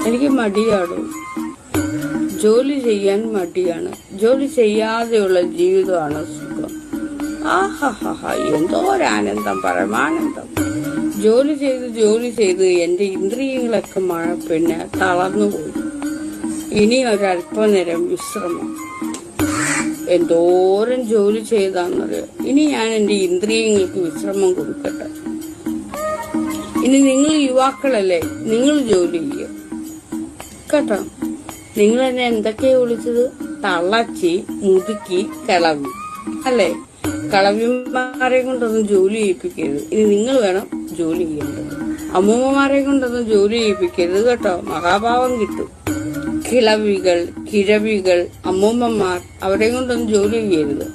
എനിക്ക് മടിയാണ്, ജോലി ചെയ്യാൻ മടിയാണ്. ജോലി ചെയ്യാതെയുള്ള ജീവിതമാണ് സുഖം. ആഹാ, എന്തോ ഒരാനന്ദം, പരമാനന്ദം. ജോലി ചെയ്ത് എന്റെ ഇന്ദ്രിയങ്ങളൊക്കെ പിന്നെ തളർന്നുപോയി. ഇനി ഒരല്പനേരം വിശ്രമം. എന്തോരം ജോലി ചെയ്താന്നറിയാം. ഇനി ഞാൻ എന്റെ ഇന്ദ്രിയങ്ങൾക്ക് വിശ്രമം കൊടുക്കട്ടെ. ഇനി നിങ്ങൾ യുവാക്കളല്ലേ, നിങ്ങൾ ജോലി ചെയ്യും കേട്ടോ. നിങ്ങൾ എന്നെ എന്തൊക്കെയാ വിളിച്ചത്? തള്ളച്ചി, മുതുക്കി, കിളവി അല്ലേ? കളവിമാരെ കൊണ്ടൊന്നും ജോലി ചെയ്യിപ്പിക്കരുത്. ഇനി നിങ്ങൾ വേണം ജോലി ചെയ്യേണ്ടത്. അമ്മൂമ്മമാരെ കൊണ്ടൊന്നും ജോലി ചെയ്യിപ്പിക്കരുത് കേട്ടോ, മഹാഭാവം കിട്ടും. കിളവികൾ, കിഴവികൾ, അമ്മൂമ്മമാർ, അവരെ കൊണ്ടൊന്നും ജോലി ചെയ്യരുത്.